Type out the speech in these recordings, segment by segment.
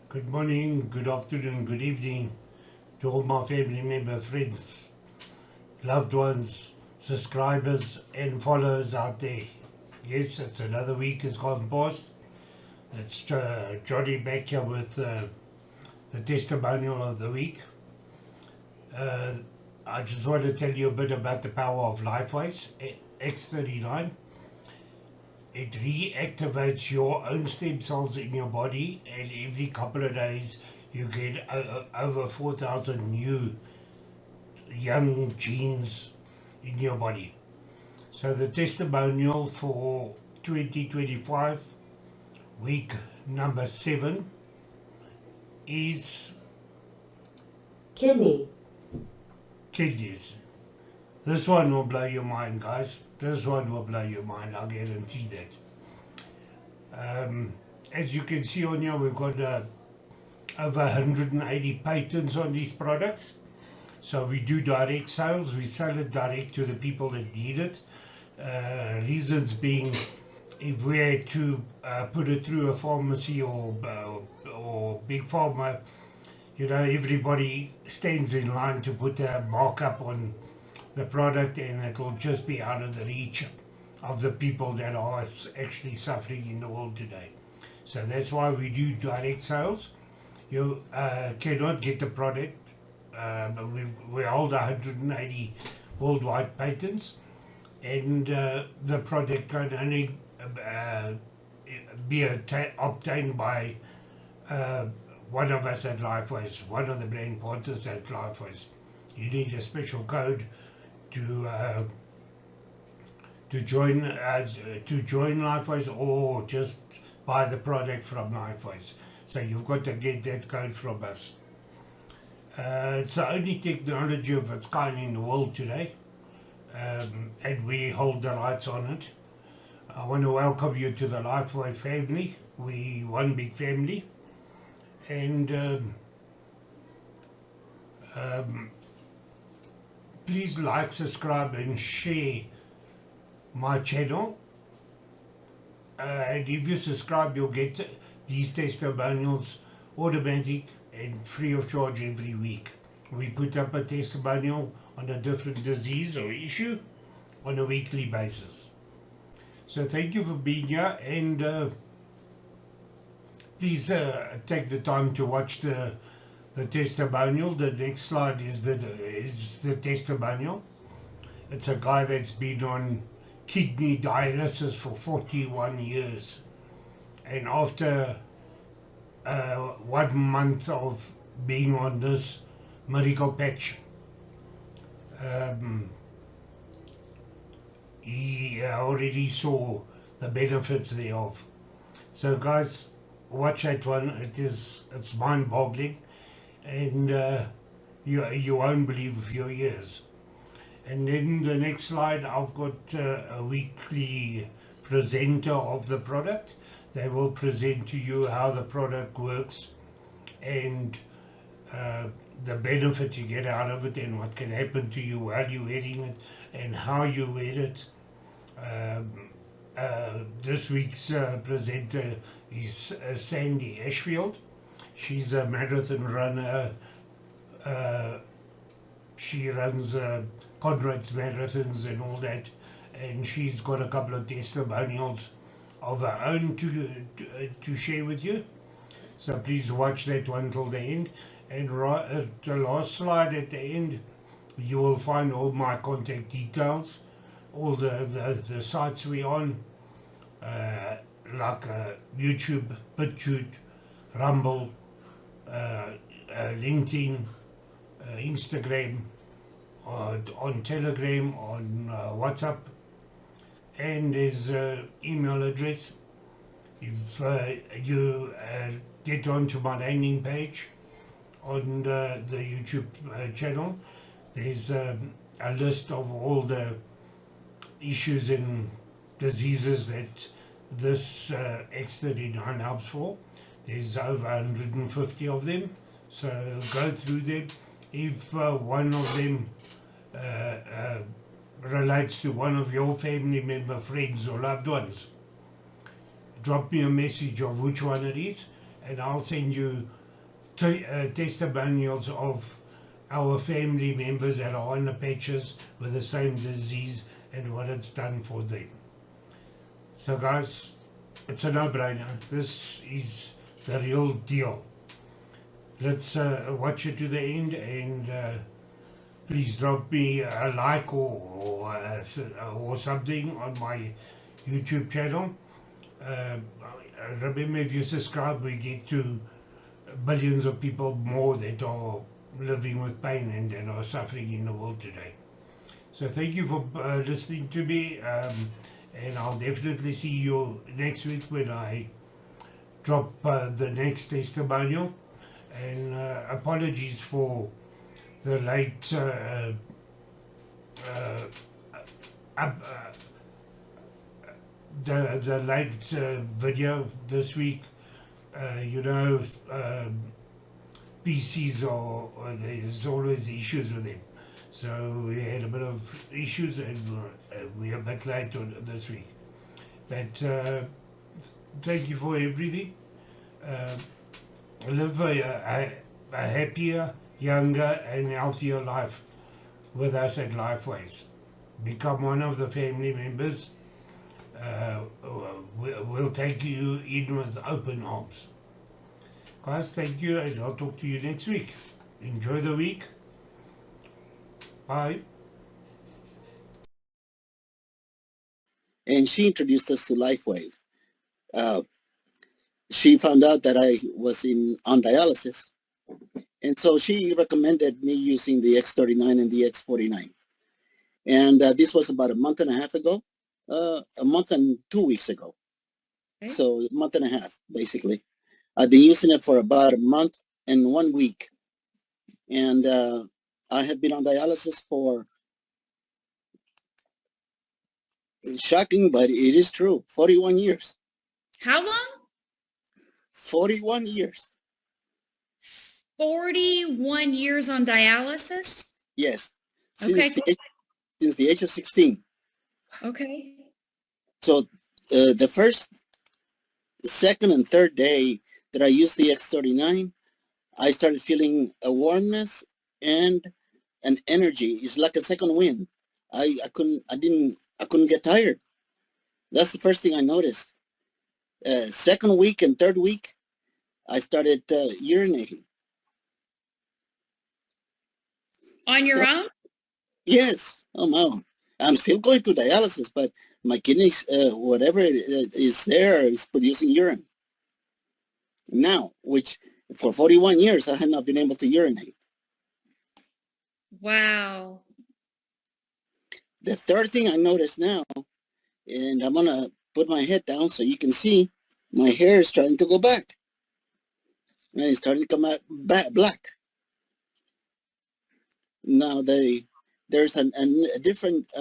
Good morning, good afternoon, good evening to all my family members, friends, loved ones, subscribers and followers out there. Yes, it's another week has gone past. It's Johnny back here with the testimonial of the week. I just want to tell you a bit about the power of LifeWise X39. It reactivates your own stem cells in your body, and every couple of days you get over 4,000 new young genes in your body. So the testimonial for 2025, week number 7, is kidneys. This one will blow your mind, guys. This one will blow your mind, I guarantee that. As you can see on here, we've got over 180 patents on these products. So we do direct sales. We sell it direct to the people that need it. Reasons being, if we had to put it through a pharmacy or big pharma, you know, everybody stands in line to put a markup on the product, and it will just be out of the reach of the people that are actually suffering in the world today. So that's why we do direct sales. You cannot get the product, but we hold 180 worldwide patents, and the product can only be obtained by one of us at LifeWise, one of the brand partners at LifeWise. You need a special code to join LifeWise, or just buy the product from LifeWise. So you've got to get that code from us. It's the only technology of its kind in the world today, and we hold the rights on it. I want to welcome you to the LifeWise family. We one big family, and please like, subscribe and share my channel, and if you subscribe you'll get these testimonials automatic and free of charge every week. We put up a testimonial on a different disease or issue on a weekly basis. So thank you for being here, and please take the time to watch the testimonial. The next slide is the testimonial. It's a guy that's been on kidney dialysis for 41 years, and after 1 month of being on this miracle patch, he already saw the benefits thereof. So guys, watch that one. It's mind-boggling, and you won't believe your ears. And then the next slide, I've got a weekly presenter of the product. They will present to you how the product works, and the benefit you get out of it, and what can happen to you while you're wearing it, and how you wear it. This week's presenter is Sandy Ashfield. She's a marathon runner. She runs Conrad's marathons and all that, and she's got a couple of testimonials of her own to share with you. So please watch that one till the end, and right at the last slide at the end you will find all my contact details, all the sites we're on, like YouTube, BitChute, Rumble, LinkedIn, Instagram, on Telegram, on WhatsApp, and there's email address. If you get onto my landing page on the YouTube channel, there's a list of all the issues and diseases that this X39 helps for. There's over 150 of them, so go through them. If one of them relates to one of your family member, friends or loved ones, drop me a message of which one it is, and I'll send you testimonials of our family members that are on the pictures with the same disease and what it's done for them. So guys, it's a no-brainer. This is the real deal. Let's watch it to the end, and please drop me a like or something on my YouTube channel. Remember, if you subscribe, we get to billions of people more that are living with pain and are suffering in the world today. So thank you for listening to me, and I'll definitely see you next week when I drop the next testimonial. And apologies for the late the late video this week. You know, PCs there's always issues with them. So we had a bit of issues, and we're a bit late on this week. But thank you for everything. Live a happier, younger, and healthier life with us at Lifeways. Become one of the family members. We'll take you in with open arms. Guys, thank you, and I'll talk to you next week. Enjoy the week. Bye. And she introduced us to Lifeway. She found out that I was on dialysis, and so she recommended me using the X39 and the X49. And this was about a month and a half ago, a month and 2 weeks ago. Okay. So a month and a half, basically. I've been using it for about a month and 1 week. And I have been on dialysis for, it's shocking, but it is true, 41 years. How long? 41 years. 41 years on dialysis? Yes. Okay. Since the age of 16. Okay. So the first, second, and third day that I used the X39, I started feeling a warmness and an energy. It's like a second wind. I couldn't get tired. That's the first thing I noticed. Second week and third week, I started urinating. On your own? Yes, on my own. I'm still going through dialysis, but my kidneys, whatever is there, is producing urine. Now, which for 41 years, I had not been able to urinate. Wow. The third thing I noticed now, and I'm going to put my head down so you can see, my hair is starting to go back. And it's starting to come out black. Now, there's a different,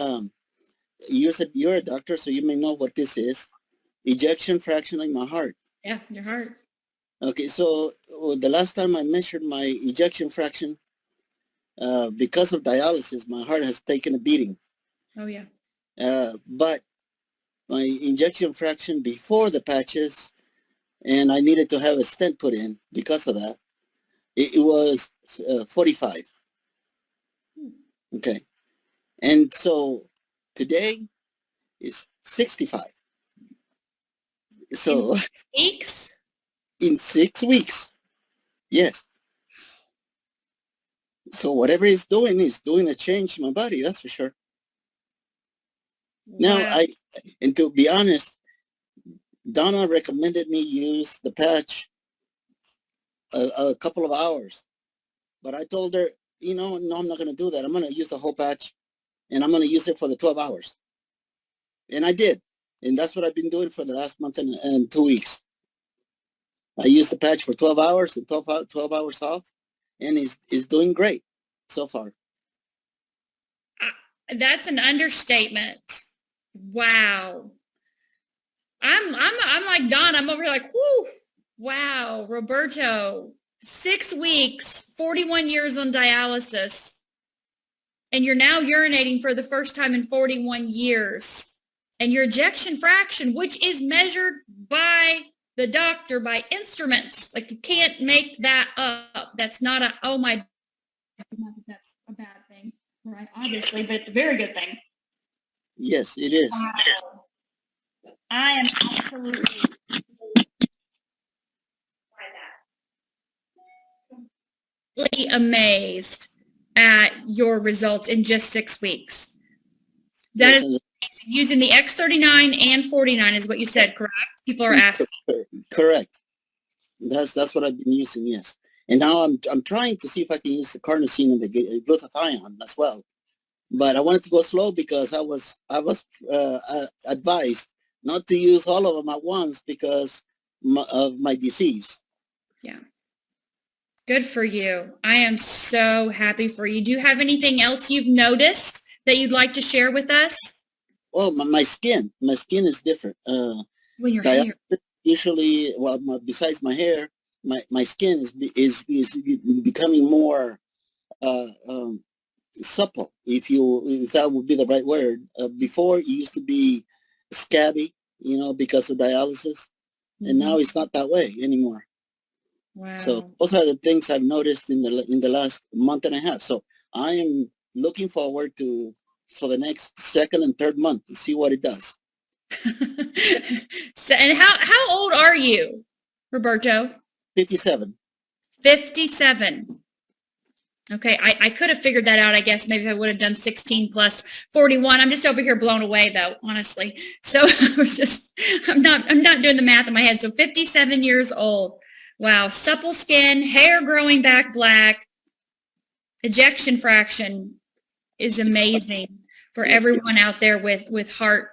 you said you're a doctor, so you may know what this is. Ejection fraction in my heart. Yeah, your heart. Okay, so the last time I measured my ejection fraction, because of dialysis, my heart has taken a beating. Oh, yeah. But my ejection fraction before the patches, and I needed to have a stent put in because of that, it was 45. Okay. And so today is 65. So in 6 weeks? In 6 weeks. Yes. So whatever it's doing a change in my body, that's for sure. Wow. Now, and to be honest, Donna recommended me use the patch a couple of hours. But I told her, no, I'm not going to do that. I'm going to use the whole patch, and I'm going to use it for the 12 hours. And I did. And that's what I've been doing for the last month and 2 weeks. I used the patch for 12 hours and 12 hours off, and it's doing great so far. That's an understatement. Wow. I'm like Don. I'm over here like, whoo, wow, Roberto, 6 weeks, 41 years on dialysis, and you're now urinating for the first time in 41 years. And your ejection fraction, which is measured by the doctor by instruments. Like, you can't make that up. That's not a, oh my, not that that's a bad thing, right? Obviously, but it's a very good thing. Yes, it is. Wow. I am absolutely amazed at your results in just 6 weeks. That Yes, is amazing. Using the X39 and 49 is what you said, correct? People are asking. correct. That's what I've been using. Yes, and now I'm trying to see if I can use the carnosine and the glutathione as well. But I wanted to go slow because I was advised not to use all of them at once because of my disease. Yeah. Good for you. I am so happy for you. Do you have anything else you've noticed that you'd like to share with us? Well, my skin is different. When your hair. Usually, well, besides my hair, my skin is becoming more supple, if that would be the right word. Before, it used to be scabby, because of dialysis, and now it's not that way anymore. Wow. So those are the things I've noticed in the last month and a half. So I am looking forward for the next second and third month to see what it does. So, and how old are you, Roberto? 57. 57. Okay, I could have figured that out, I guess. Maybe I would have done 16 plus 41. I'm just over here blown away, though, honestly. So I'm not doing the math in my head. So 57 years old. Wow, supple skin, hair growing back black, ejection fraction is amazing for everyone out there with heart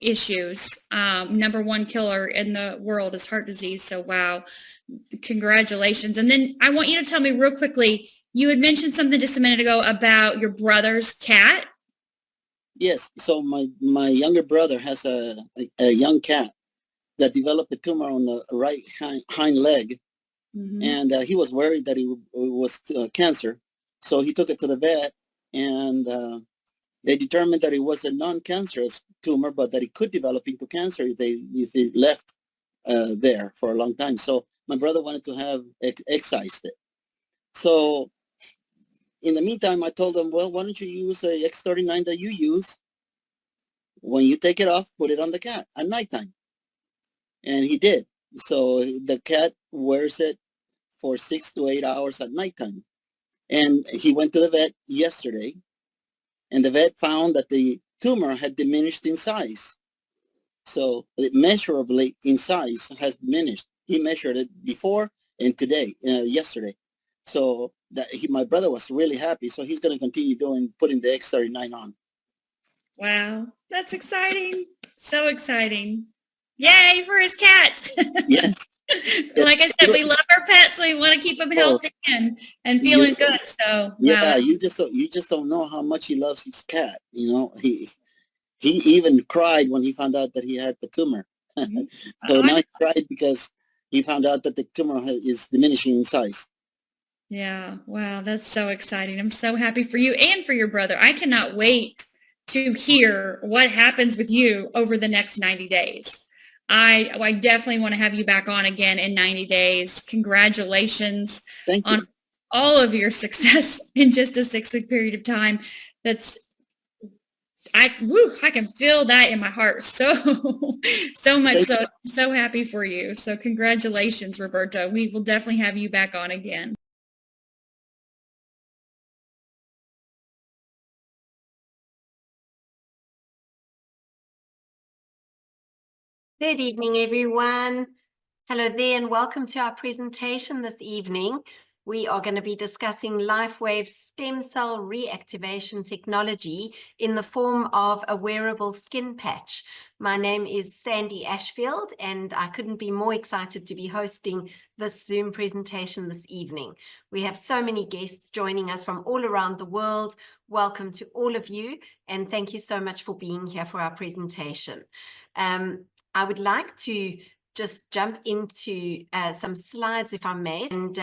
issues. Number one killer in the world is heart disease. So wow, congratulations. And then I want you to tell me real quickly, you had mentioned something just a minute ago about your brother's cat. Yes. So my younger brother has a young cat that developed a tumor on the right hind leg. Mm-hmm. And he was worried that it was cancer. So he took it to the vet, and they determined that it was a non-cancerous tumor, but that it could develop into cancer if it left there for a long time. So my brother wanted to have excised it. So in the meantime, I told him, well, why don't you use a X39 that you use? When you take it off, put it on the cat at nighttime. And he did. So the cat wears it for 6 to 8 hours at nighttime. And he went to the vet yesterday, and the vet found that the tumor had diminished in size. So it measurably in size has diminished. He measured it before and yesterday. So my brother was really happy. So he's going to continue putting the X39 on. Wow, that's exciting. So exciting. Yay for his cat. Yes. Like I said, we love our pets, so we want to keep them healthy and feeling good. So yeah, wow. you just don't know how much he loves his cat. He even cried when he found out that he had the tumor. Mm-hmm. So now he cried because he found out that the tumor is diminishing in size. Yeah, wow, that's so exciting. I'm so happy for you and for your brother. I cannot wait to hear what happens with you over the next 90 days. I definitely want to have you back on again in 90 days. Congratulations on all of your success in just a 6-week period of time. I can feel that in my heart so much. So happy for you. So congratulations, Roberto. We will definitely have you back on again. Good evening, everyone. Hello there, and welcome to our presentation this evening. We are going to be discussing LifeWave's stem cell reactivation technology in the form of a wearable skin patch. My name is Sandy Ashfield, and I couldn't be more excited to be hosting this Zoom presentation this evening. We have so many guests joining us from all around the world. Welcome to all of you, and thank you so much for being here for our presentation. I would like to just jump into some slides, if I may. And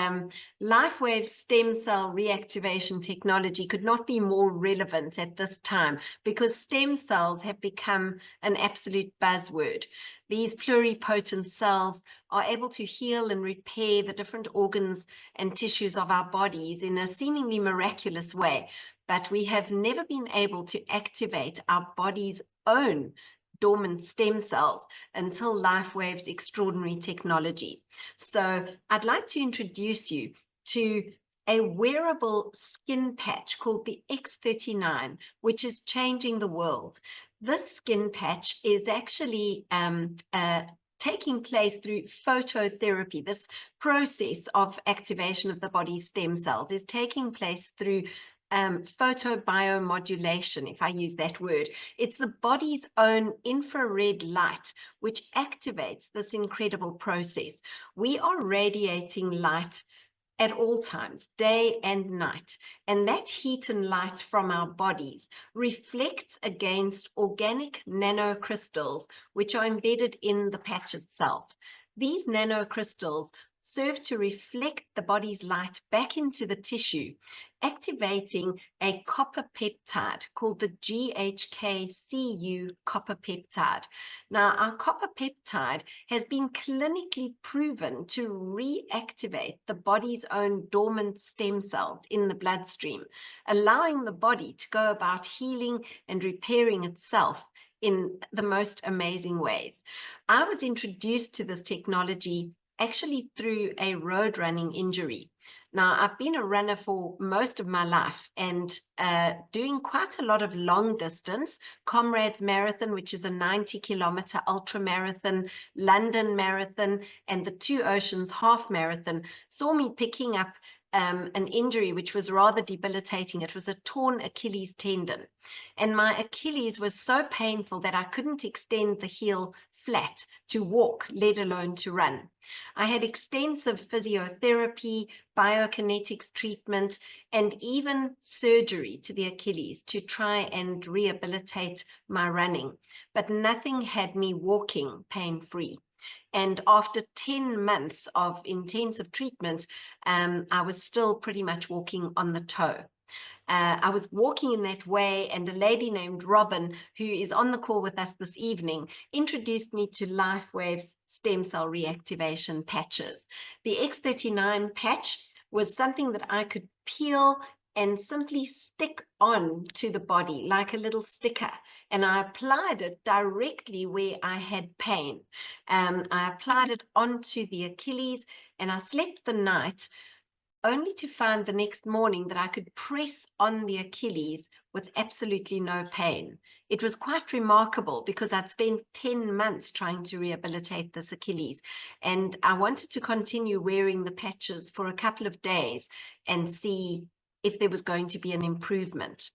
LifeWave stem cell reactivation technology could not be more relevant at this time, because stem cells have become an absolute buzzword. These pluripotent cells are able to heal and repair the different organs and tissues of our bodies in a seemingly miraculous way. But we have never been able to activate our body's own dormant stem cells until LifeWave's extraordinary technology. So I'd like to introduce you to a wearable skin patch called the X39, which is changing the world. This skin patch is actually taking place through phototherapy. This process of activation of the body's stem cells is taking place through photobiomodulation, if I use that word. It's the body's own infrared light which activates this incredible process. We are radiating light at all times, day and night, and that heat and light from our bodies reflects against organic nanocrystals which are embedded in the patch itself. These nanocrystals serve to reflect the body's light back into the tissue, activating a copper peptide called the GHK-Cu copper peptide. Now, our copper peptide has been clinically proven to reactivate the body's own dormant stem cells in the bloodstream, allowing the body to go about healing and repairing itself in the most amazing ways. I was introduced to this technology actually through a road running injury. Now, I've been a runner for most of my life and doing quite a lot of long distance, Comrades Marathon, which is a 90-kilometer ultra marathon, London Marathon, and the Two Oceans Half Marathon, saw me picking up an injury which was rather debilitating. It was a torn Achilles tendon. And my Achilles was so painful that I couldn't extend the heel flat to walk, let alone to run. I had extensive physiotherapy, biokinetics treatment, and even surgery to the Achilles to try and rehabilitate my running, but nothing had me walking pain-free. And after 10 months of intensive treatment, I was still pretty much walking on the toe. I was walking in that way, and a lady named Robin, who is on the call with us this evening, introduced me to LifeWave's stem cell reactivation patches. The X39 patch was something that I could peel and simply stick on to the body like a little sticker, and I applied it directly where I had pain. I applied it onto the Achilles, and I slept the night only to find the next morning that I could press on the Achilles with absolutely no pain. It was quite remarkable because I'd spent 10 months trying to rehabilitate this Achilles, and I wanted to continue wearing the patches for a couple of days and see if there was going to be an improvement.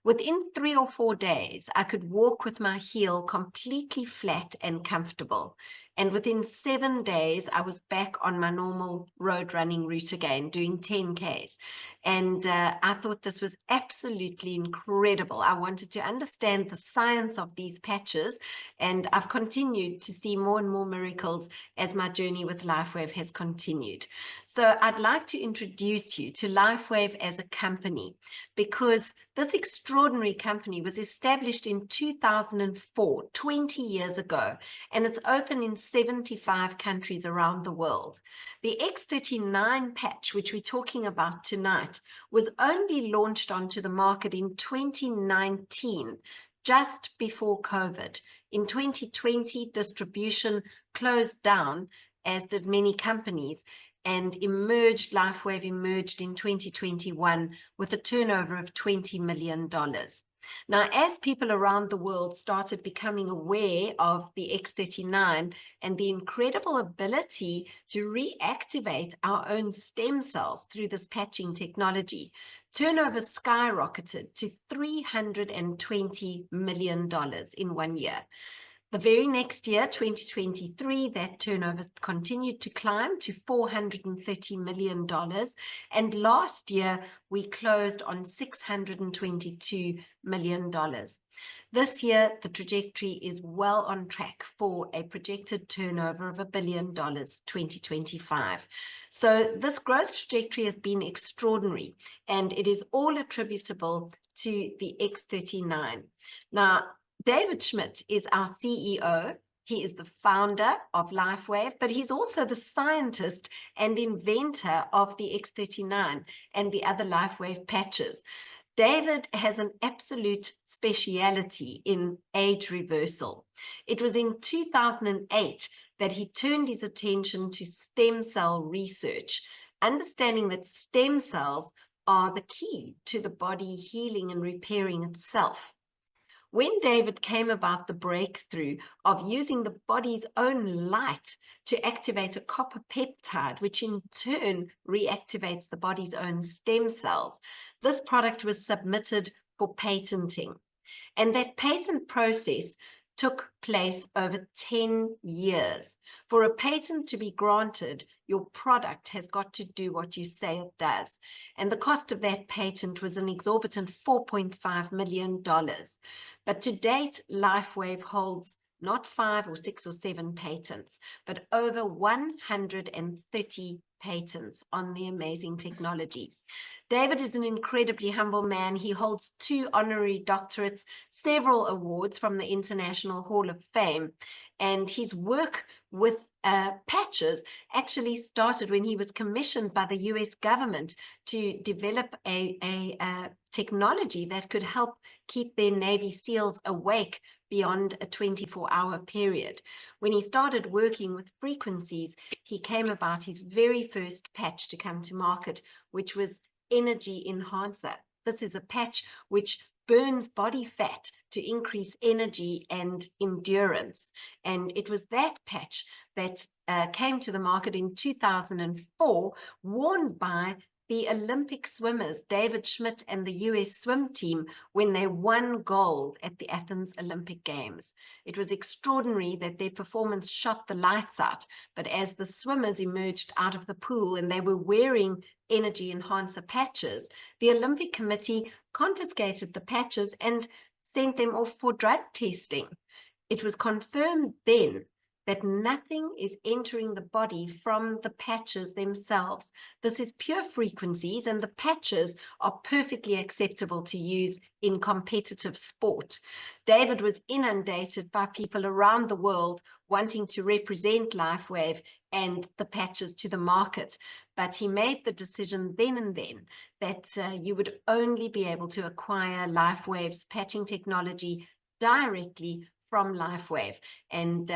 Within 3 or 4 days, I could walk with my heel completely flat and comfortable. And within 7 days, I was back on my normal road running route again, doing 10Ks. And I thought this was absolutely incredible. I wanted to understand the science of these patches, and I've continued to see more and more miracles as my journey with LifeWave has continued. So I'd like to introduce you to LifeWave as a company, because this extraordinary company was established in 2004, 20 years ago, and it's open in 75 countries around the world. The X39 patch, which we're talking about tonight, was only launched onto the market in 2019, just before COVID. In 2020, distribution closed down, as did many companies, and LifeWave emerged in 2021 with a turnover of $20 million. Now, as people around the world started becoming aware of the X39 and the incredible ability to reactivate our own stem cells through this patching technology, turnover skyrocketed to $320 million in 1 year. The very next year, 2023, that turnover continued to climb to $430 million. And last year, we closed on $622 million. This year, the trajectory is well on track for a projected turnover of $1 billion 2025. So this growth trajectory has been extraordinary, and it is all attributable to the X39. Now, David Schmidt is our CEO. He is the founder of LifeWave, but he's also the scientist and inventor of the X39 and the other LifeWave patches. David has an absolute speciality in age reversal. It was in 2008 that he turned his attention to stem cell research, understanding that stem cells are the key to the body healing and repairing itself. When David came about the breakthrough of using the body's own light to activate a copper peptide, which in turn reactivates the body's own stem cells, this product was submitted for patenting. And that patent process took place over 10 years. For a patent to be granted, your product has got to do what you say it does. And the cost of that patent was an exorbitant $4.5 million. But to date, LifeWave holds not 5 or 6 or 7 patents, but over 130 patents on the amazing technology. David is an incredibly humble man. He holds 2 honorary doctorates, several awards from the International Hall of Fame, and his work with patches actually started when he was commissioned by the US government to develop a technology that could help keep their Navy SEALs awake beyond a 24-hour period. When he started working with frequencies, he came about his very first patch to come to market, which was Energy Enhancer. This is a patch which burns body fat to increase energy and endurance. And it was that patch that came to the market in 2004, worn by the Olympic swimmers, David Schmidt and the US swim team, when they won gold at the Athens Olympic Games. It was extraordinary that their performance shot the lights out, but as the swimmers emerged out of the pool and they were wearing Energy Enhancer patches, the Olympic Committee confiscated the patches and sent them off for drug testing. It was confirmed then that nothing is entering the body from the patches themselves. This is pure frequencies, and the patches are perfectly acceptable to use in competitive sport. David was inundated by people around the world wanting to represent LifeWave and the patches to the market, but he made the decision then and then that you would only be able to acquire LifeWave's patching technology directly from LifeWave, and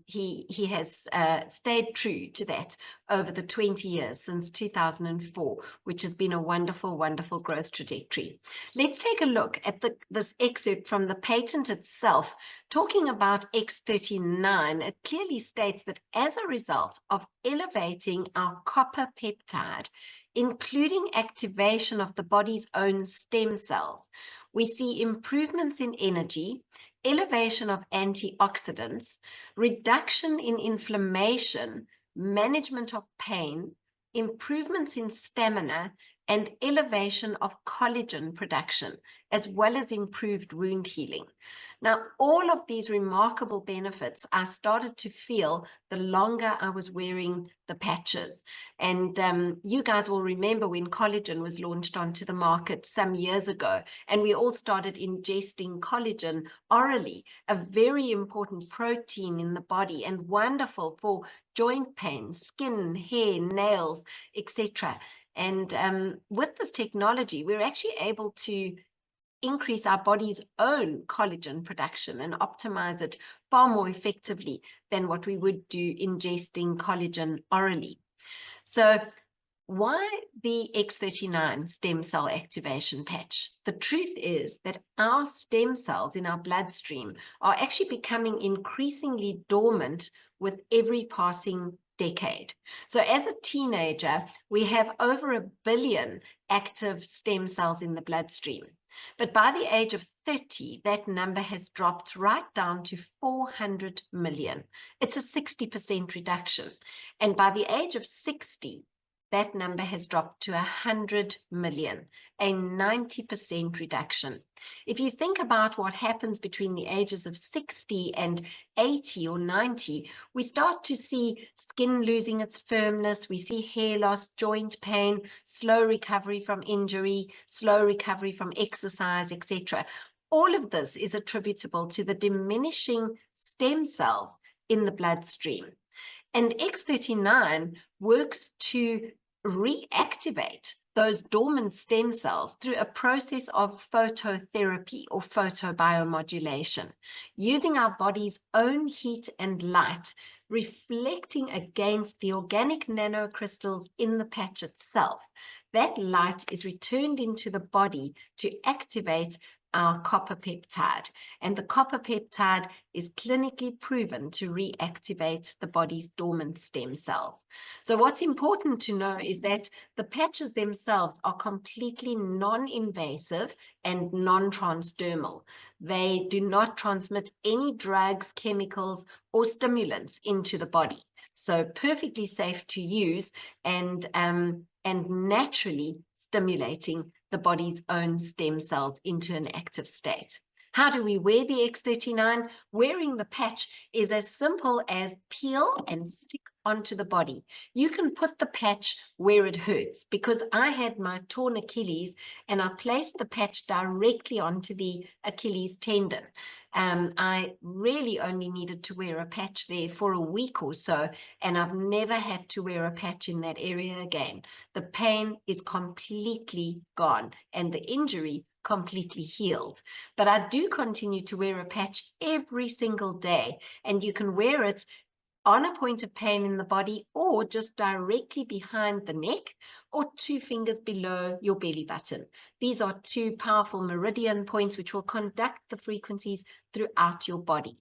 he has stayed true to that over the 20 years since 2004, which has been a wonderful, wonderful growth trajectory. Let's take a look at this excerpt from the patent itself. Talking about X39, it clearly states that as a result of elevating our copper peptide, including activation of the body's own stem cells, we see improvements in energy, elevation of antioxidants, reduction in inflammation, management of pain, improvements in stamina, and elevation of collagen production, as well as improved wound healing. Now, all of these remarkable benefits I started to feel the longer I was wearing the patches. And you guys will remember when collagen was launched onto the market some years ago, and we all started ingesting collagen orally, a very important protein in the body and wonderful for joint pain, skin, hair, nails, etc. And with this technology, we're actually able to increase our body's own collagen production and optimize it far more effectively than what we would do ingesting collagen orally. So why the X39 stem cell activation patch? The truth is that our stem cells in our bloodstream are actually becoming increasingly dormant with every passing decade. So as a teenager, we have over 1 billion active stem cells in the bloodstream. But by the age of 30, that number has dropped right down to 400 million. It's a 60% reduction. And by the age of 60, that number has dropped to 100 million, a 90% reduction. If you think about what happens between the ages of 60 and 80 or 90, we start to see skin losing its firmness, we see hair loss, joint pain, slow recovery from injury, slow recovery from exercise, etc. All of this is attributable to the diminishing stem cells in the bloodstream. And X39 works to reactivate those dormant stem cells through a process of phototherapy or photobiomodulation, using our body's own heat and light, reflecting against the organic nanocrystals in the patch itself. That light is returned into the body to activate our copper peptide, and the copper peptide is clinically proven to reactivate the body's dormant stem cells. So what's important to know is that the patches themselves are completely non-invasive and non-transdermal. They do not transmit any drugs, chemicals, or stimulants into the body. So perfectly safe to use and naturally stimulating the body's own stem cells into an active state. How do we wear the X39? Wearing the patch is as simple as peel and stick onto the body. You can put the patch where it hurts, because I had my torn Achilles and I placed the patch directly onto the Achilles tendon. I really only needed to wear a patch there for a week or so, and I've never had to wear a patch in that area again. The pain is completely gone and the injury completely healed. But I do continue to wear a patch every single day, and you can wear it on a point of pain in the body, or just directly behind the neck, or 2 fingers below your belly button. These are 2 powerful meridian points which will conduct the frequencies throughout your body.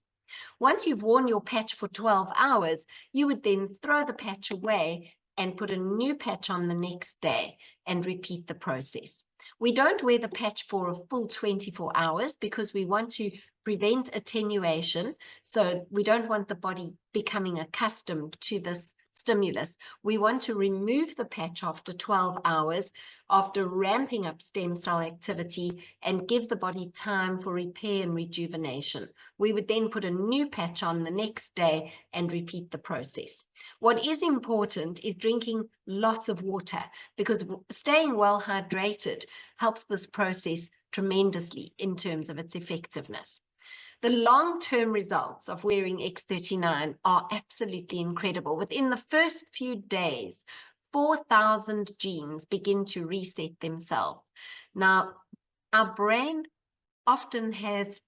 Once you've worn your patch for 12 hours, you would then throw the patch away and put a new patch on the next day and repeat the process. We don't wear the patch for a full 24 hours because we want to prevent attenuation. So we don't want the body becoming accustomed to this stimulus. We want to remove the patch after 12 hours, after ramping up stem cell activity, and give the body time for repair and rejuvenation. We would then put a new patch on the next day and repeat the process. What is important is drinking lots of water, because staying well hydrated helps this process tremendously in terms of its effectiveness. The long-term results of wearing X39 are absolutely incredible. Within the first few days, 4,000 genes begin to reset themselves. Now, our brain often has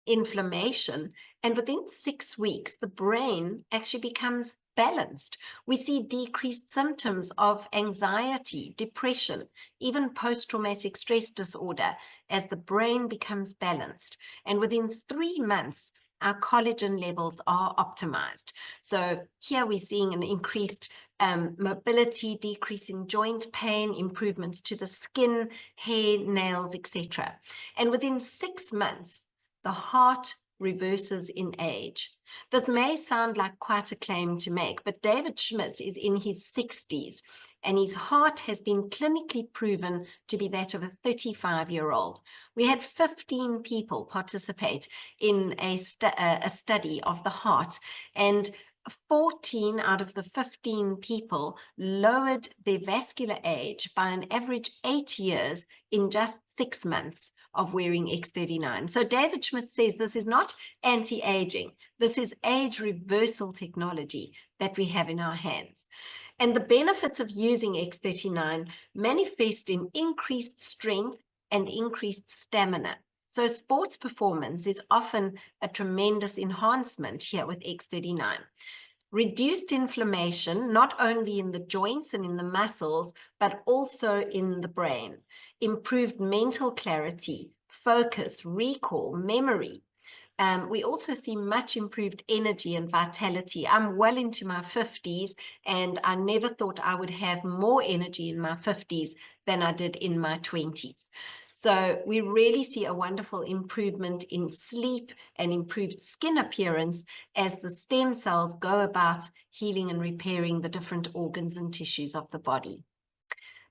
inflammation, and within 6 weeks, the brain actually becomes balanced. We see decreased symptoms of anxiety, depression, even post-traumatic stress disorder as the brain becomes balanced. And within 3 months, our collagen levels are optimized. So here we're seeing an increased mobility, decreasing joint pain, improvements to the skin, hair, nails, etc. And within 6 months, the heart reverses in age. This may sound like quite a claim to make, but David Schmidt is in his 60s, and his heart has been clinically proven to be that of a 35-year-old. We had 15 people participate in a study of the heart, and 14 out of the 15 people lowered their vascular age by an average 8 years in just 6 months of wearing X39. So David Schmidt says this is not anti-aging. This is age reversal technology that we have in our hands. And the benefits of using X39 manifest in increased strength and increased stamina. So sports performance is often a tremendous enhancement here with X39. Reduced inflammation, not only in the joints and in the muscles, but also in the brain. Improved mental clarity, focus, recall, memory. We also see much improved energy and vitality. I'm well into my 50s, and I never thought I would have more energy in my 50s than I did in my 20s. So we really see a wonderful improvement in sleep and improved skin appearance as the stem cells go about healing and repairing the different organs and tissues of the body.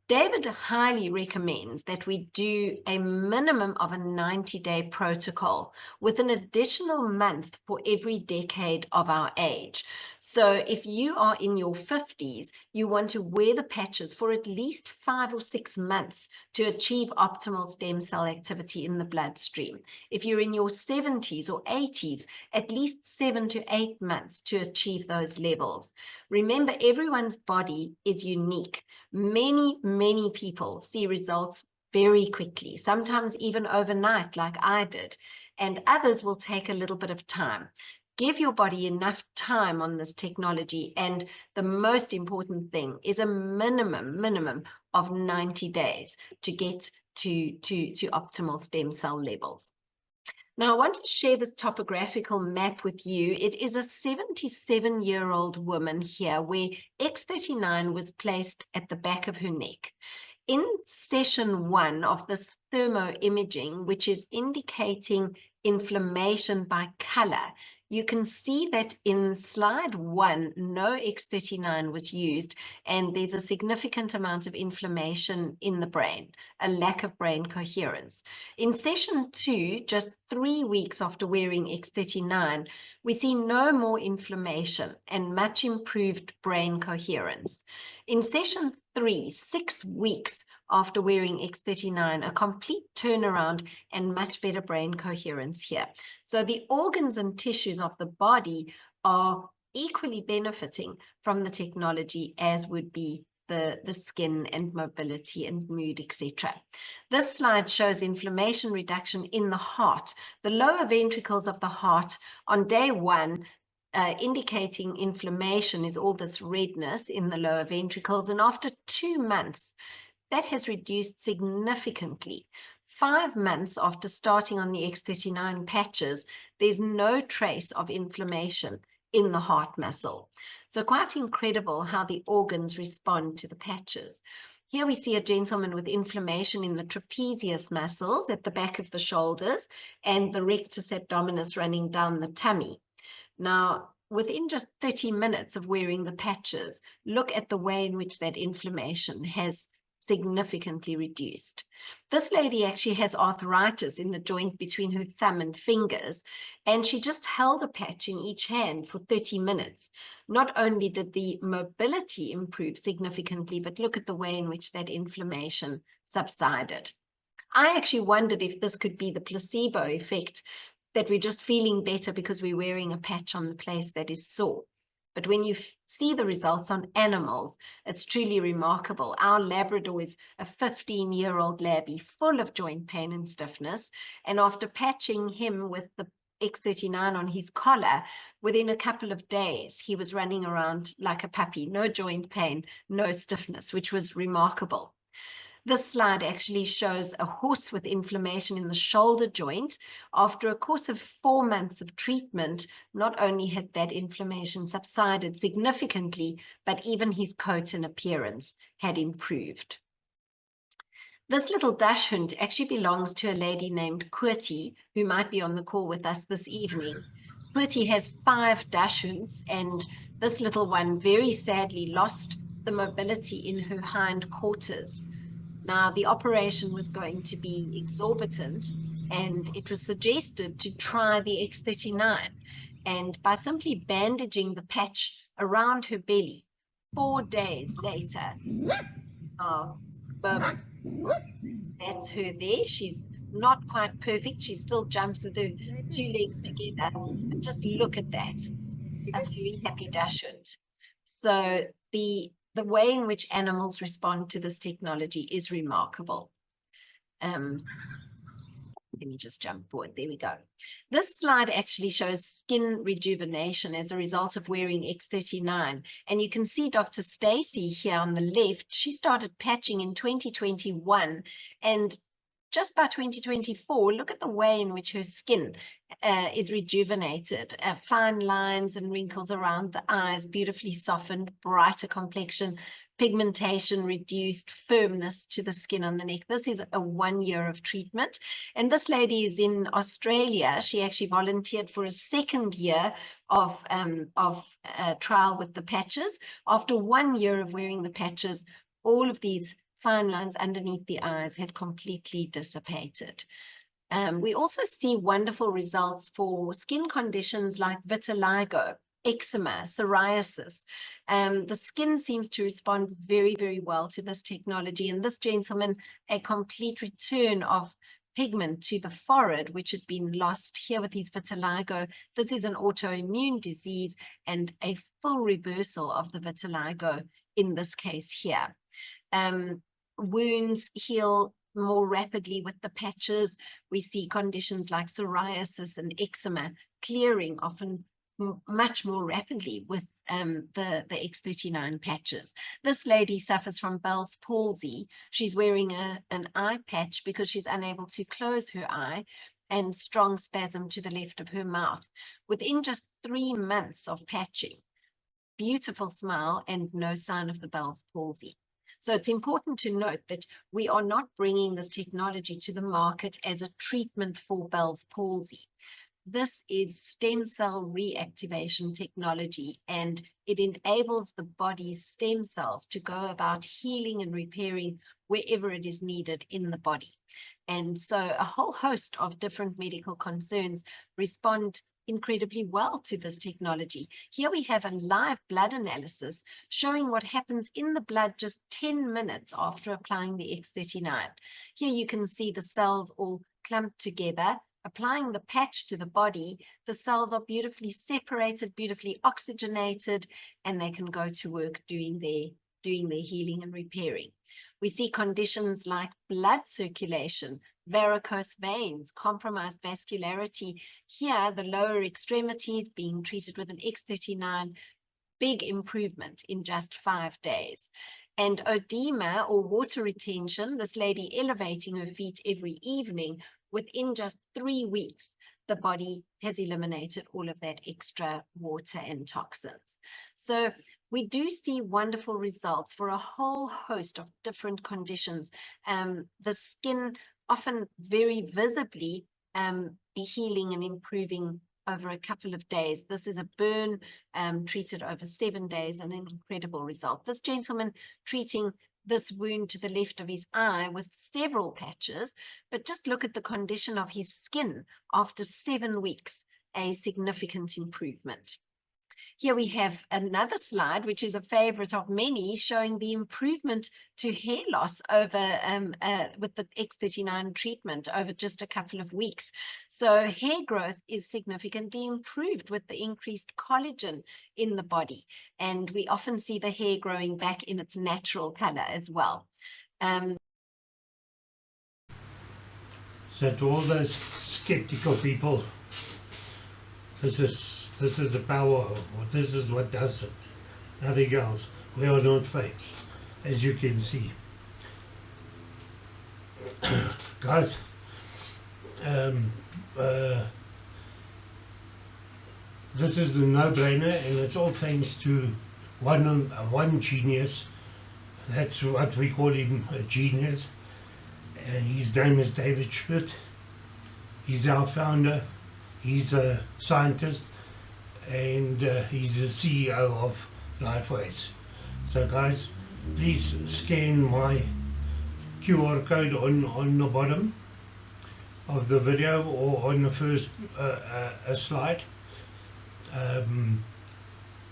David highly recommends that we do a minimum of a 90-day protocol with an additional month for every decade of our age. So if you are in your 50s, you want to wear the patches for at least 5 or 6 months to achieve optimal stem cell activity in the bloodstream. If you're in your 70s or 80s, at least 7 to 8 months to achieve those levels. Remember, everyone's body is unique. Many people see results very quickly, sometimes even overnight, like I did, and others will take a little bit of time. Give your body enough time on this technology, and the most important thing is a minimum of 90 days to get to optimal stem cell levels. Now, I want to share this topographical map with you. It is a 77-year-old woman here where X39 was placed at the back of her neck. In session 1 of this thermoimaging, which is indicating inflammation by color, you can see that in slide 1, no X39 was used, and there's a significant amount of inflammation in the brain, a lack of brain coherence. In session 2, just 3 weeks after wearing X39, we see no more inflammation and much improved brain coherence. In session 3, 6 weeks after wearing X39, a complete turnaround and much better brain coherence here. So the organs and tissues of the body are equally benefiting from the technology as would be the skin and mobility and mood, etc. This slide shows inflammation reduction in the heart. The lower ventricles of the heart on day 1 indicating inflammation is all this redness in the lower ventricles, and after 2 months that has reduced significantly. 5 months after starting on the X39 patches, there's no trace of inflammation in the heart muscle. So quite incredible how the organs respond to the patches. Here we see a gentleman with inflammation in the trapezius muscles at the back of the shoulders and the rectus abdominis running down the tummy. Now, within just 30 minutes of wearing the patches, look at the way in which that inflammation has significantly reduced. This lady actually has arthritis in the joint between her thumb and fingers, and she just held a patch in each hand for 30 minutes. Not only did the mobility improve significantly, but look at the way in which that inflammation subsided. I actually wondered if this could be the placebo effect, that we're just feeling better because we're wearing a patch on the place that is sore. But when you see the results on animals, it's truly remarkable. Our Labrador is a 15-year-old labby full of joint pain and stiffness. And after patching him with the X39 on his collar, within a couple of days, he was running around like a puppy, no joint pain, no stiffness, which was remarkable. This slide actually shows a horse with inflammation in the shoulder joint. After a course of 4 months of treatment, not only had that inflammation subsided significantly, but even his coat and appearance had improved. This little dachshund actually belongs to a lady named Kurti, who might be on the call with us this evening. Kurti has 5 dachshunds, and this little one very sadly lost the mobility in her hind quarters. Now, the operation was going to be exorbitant, and it was suggested to try the X39. And by simply bandaging the patch around her belly, 4 days later, that's her there. She's not quite perfect. She still jumps with her 2 legs together. But just look at that. A very happy dachshund. So the way in which animals respond to this technology is remarkable. Let me just jump forward. There we go. This slide actually shows skin rejuvenation as a result of wearing X39. And you can see Dr. Stacy here on the left. She started patching in 2021, and just by 2024, look at the way in which her skin is rejuvenated. Fine lines and wrinkles around the eyes, beautifully softened, brighter complexion, pigmentation reduced, firmness to the skin on the neck. This is a 1 year of treatment. And this lady is in Australia. She actually volunteered for a 2nd year of trial with the patches. After 1 year of wearing the patches, all of these fine lines underneath the eyes had completely dissipated. We also see wonderful results for skin conditions like vitiligo, eczema, psoriasis. The skin seems to respond very, very well to this technology. And this gentleman, a complete return of pigment to the forehead, which had been lost here with his vitiligo. This is an autoimmune disease and a full reversal of the vitiligo in this case here. Wounds heal more rapidly with the patches. We see conditions like psoriasis and eczema clearing often much more rapidly with the X39 patches. This lady suffers from Bell's palsy. She's wearing an eye patch because she's unable to close her eye, and strong spasm to the left of her mouth. Within just 3 months of patching, beautiful smile and no sign of the Bell's palsy. So it's important to note that we are not bringing this technology to the market as a treatment for Bell's palsy. This is stem cell reactivation technology, and it enables the body's stem cells to go about healing and repairing wherever it is needed in the body. And so a whole host of different medical concerns respond incredibly well to this technology. Here we have a live blood analysis showing what happens in the blood just 10 minutes after applying the X39. Here you can see the cells all clumped together. Applying the patch to the body, the cells are beautifully separated, beautifully oxygenated, and they can go to work doing their healing and repairing. We see conditions like blood circulation, varicose veins, compromised vascularity. Here, the lower extremities being treated with an X39, big improvement in just 5 days. And edema or water retention, this lady elevating her feet every evening, within just 3 weeks, the body has eliminated all of that extra water and toxins. So we do see wonderful results for a whole host of different conditions. The skin often very visibly healing and improving over a couple of days. This is a burn treated over 7 days, and an incredible result. This gentleman treating this wound to the left of his eye with several patches, but just look at the condition of his skin after 7 weeks, a significant improvement. Here we have another slide, which is a favorite of many, showing the improvement to hair loss over with the X39 treatment over just a couple of weeks. So hair growth is significantly improved with the increased collagen in the body. And we often see the hair growing back in its natural color as well. So to all those skeptical people, this is the power of what, this is what does it, nothing else. We are not fakes, as you can see. Guys, this is the no-brainer, and it's all thanks to one genius. That's what we call him, a genius. His name is David Schmidt. He's our founder. He's a scientist, and he's the CEO of Lifeways. So guys, please scan my QR code on the bottom of the video, or on the first slide.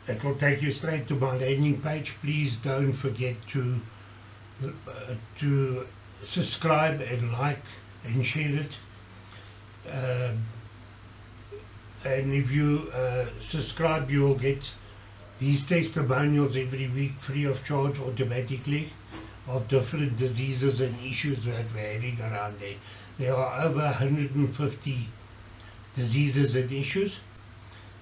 It will take you straight to my landing page. Please don't forget to subscribe and like and share it. And if you subscribe, you will get these testimonials every week free of charge automatically, of different diseases and issues that we're having around there. There are over 150 diseases and issues,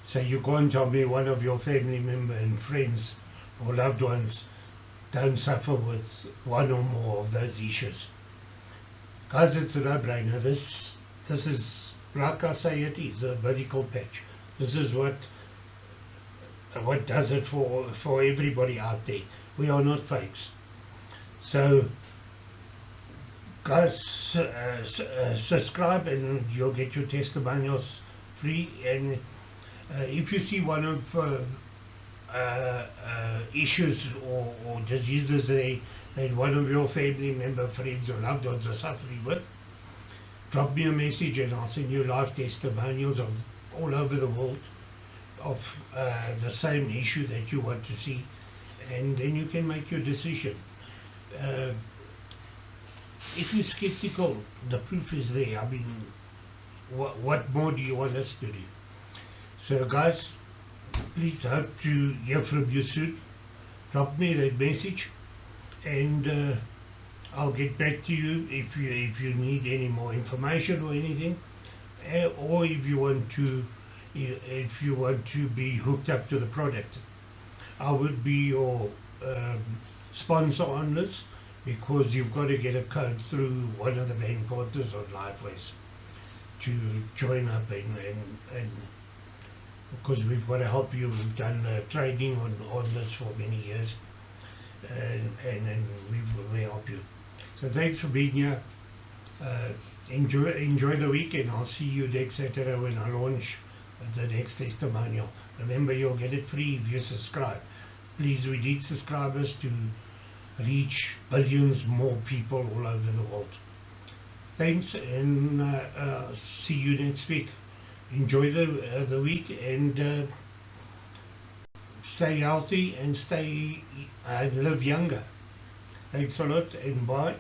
so you can't tell me one of your family members and friends or loved ones don't suffer with one or more of those issues. Guys, it's a no-brainer. This is, like I say, it is a vertical patch. This is what does it for everybody out there. We are not fakes. So guys, subscribe and you'll get your testimonials free. And if you see one of issues or diseases that one of your family member, friends or loved ones are suffering with, drop me a message and I'll send you live testimonials of all over the world of the same issue that you want to see, and then you can make your decision. If you're skeptical, the proof is there. I mean, what more do you want us to do? So guys, please hope to hear from you soon. Drop me that message and I'll get back to you if you need any more information or anything, or if you want to be hooked up to the product. I would be your sponsor on this, because you've got to get a code through one of the brand partners on Lifeways to join up and because we've got to help you. We've done training on this for many years, and we help you. So thanks for being here. Enjoy the weekend. I'll see you next Saturday when I launch the next testimonial. Remember, you'll get it free if you subscribe. Please, we need subscribers to reach billions more people all over the world. Thanks, and see you next week. Enjoy the week, and stay healthy and live younger. Thanks a lot, and bye.